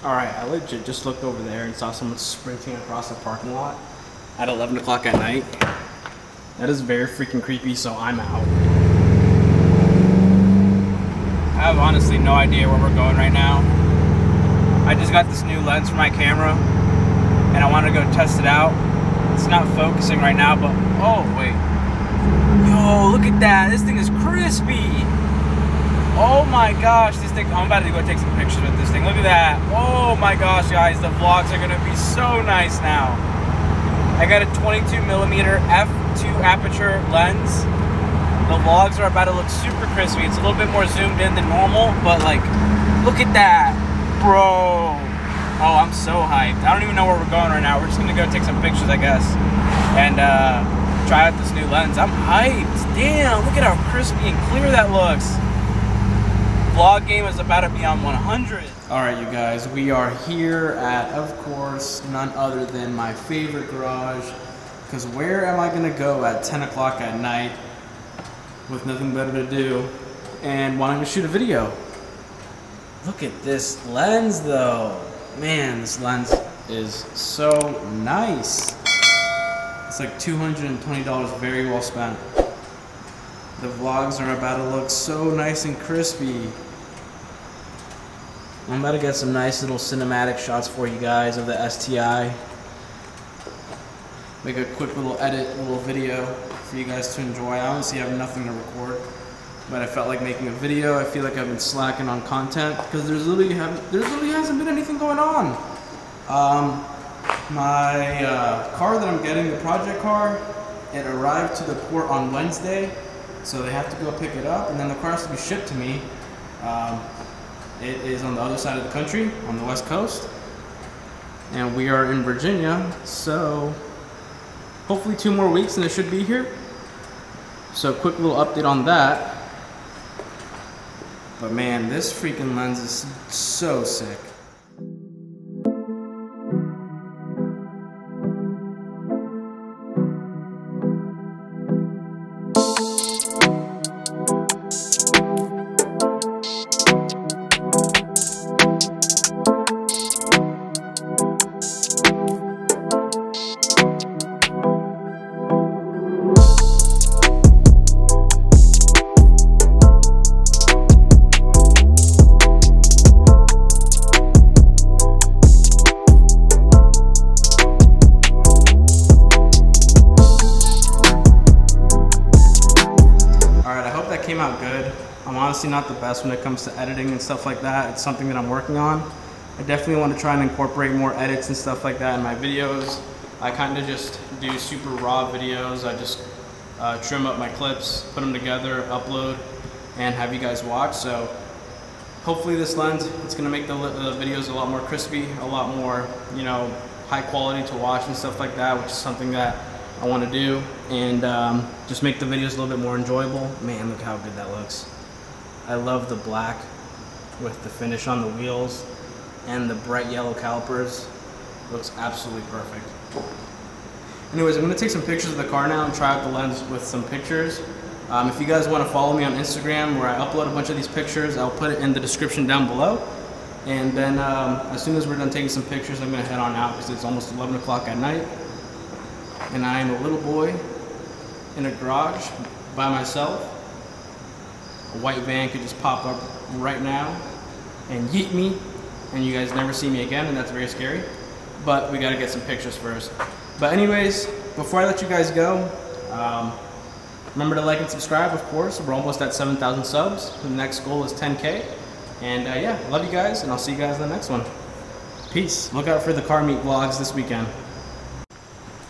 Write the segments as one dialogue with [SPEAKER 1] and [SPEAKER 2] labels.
[SPEAKER 1] Alright, I legit just looked over there and saw someone sprinting across the parking lot at 11 o'clock at night. That is very freaking creepy, so I'm out. I have honestly no idea where we're going right now. I just got this new lens for my camera and I want to go test it out. It's not focusing right now, but oh wait. Yo, look at that. This thing is crispy. Oh my gosh, this thing, I'm about to go take some pictures with this thing. Look at that. Oh my gosh, guys, the vlogs are gonna be so nice now. I got a 22mm f2 aperture lens. The vlogs are about to look super crispy. It's a little bit more zoomed in than normal, but like, look at that, bro. Oh, I'm so hyped. I don't even know where we're going right now. We're just gonna go take some pictures, I guess, and try out this new lens. I'm hyped. Damn, look at how crispy and clear that looks. Vlog game is about to be on 100. Alright, you guys, we are here at, of course, none other than my favorite garage. Because where am I going to go at 10 o'clock at night with nothing better to do and wanting to shoot a video? Look at this lens, though. Man, this lens is so nice. It's like $220 very well spent. The vlogs are about to look so nice and crispy. I'm about to get some nice little cinematic shots for you guys of the STI. Make a quick little edit, little video for you guys to enjoy. I honestly have nothing to record, but I felt like making a video. I feel like I've been slacking on content because there really hasn't been anything going on. My car that I'm getting, the project car, it arrived to the port on Wednesday. So they have to go pick it up, and then the car has to be shipped to me. It is on the other side of the country, on the West Coast. And we are in Virginia, so hopefully 2 more weeks and it should be here. So quick little update on that. But man, this freaking lens is so sick. Came out good. I'm honestly not the best when it comes to editing and stuff like that. It's something that I'm working on. I definitely want to try and incorporate more edits and stuff like that in my videos. I kind of just do super raw videos. I just trim up my clips, put them together, upload, and have you guys watch. So hopefully this lens, it's going to make the videos a lot more crispy, a lot more, you know, high quality to watch and stuff like that, which is something that I want to do, and just make the videos a little bit more enjoyable. Man, look how good that looks. I love the black with the finish on the wheels and the bright yellow calipers. Looks absolutely perfect. Anyways, I'm going to take some pictures of the car now and try out the lens with some pictures. If you guys want to follow me on Instagram, where I upload a bunch of these pictures, I'll put it in the description down below. And then as soon as we're done taking some pictures, I'm going to head on out because it's almost 11 o'clock at night. And I am a little boy in a garage by myself. A white van could just pop up right now and yeet me, and you guys never see me again, and that's very scary. But we gotta get some pictures first. But anyways, before I let you guys go, remember to like and subscribe, of course. We're almost at 7,000 subs. The next goal is 10K. And yeah, love you guys, and I'll see you guys in the next one. Peace. Look out for the car meet vlogs this weekend.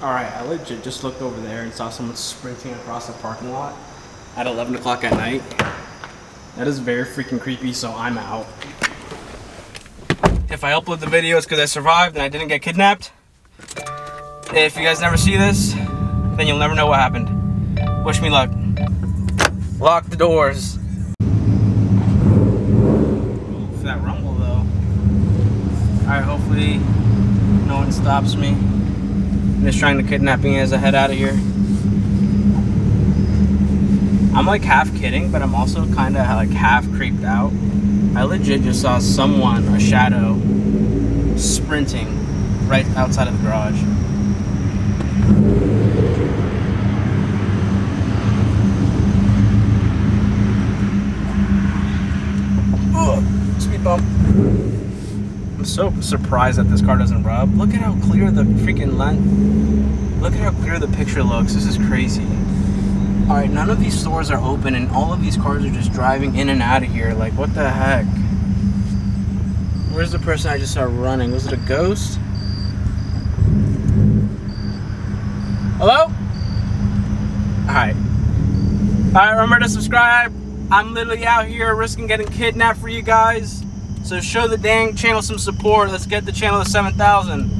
[SPEAKER 1] Alright, I legit just looked over there and saw someone sprinting across the parking lot at 11 o'clock at night. That is very freaking creepy, so I'm out. If I upload the video, it's because I survived and I didn't get kidnapped. If you guys never see this, then you'll never know what happened. Wish me luck. Lock the doors. For that rumble, though. Alright, hopefully no one stops me. I'm just trying to kidnap me as I head out of here. I'm like half kidding, but I'm also kind of like half creeped out. I legit just saw someone, a shadow, sprinting right outside of the garage. Ugh, speed bump. I'm so surprised that this car doesn't rub. Look at how clear the freaking lens. Look at how clear the picture looks. This is crazy. Alright, none of these stores are open and all of these cars are just driving in and out of here. Like, what the heck? Where's the person I just saw running? Was it a ghost? Hello? Alright. Alright, remember to subscribe. I'm literally out here risking getting kidnapped for you guys. So show the dang channel some support. Let's get the channel to 7,000.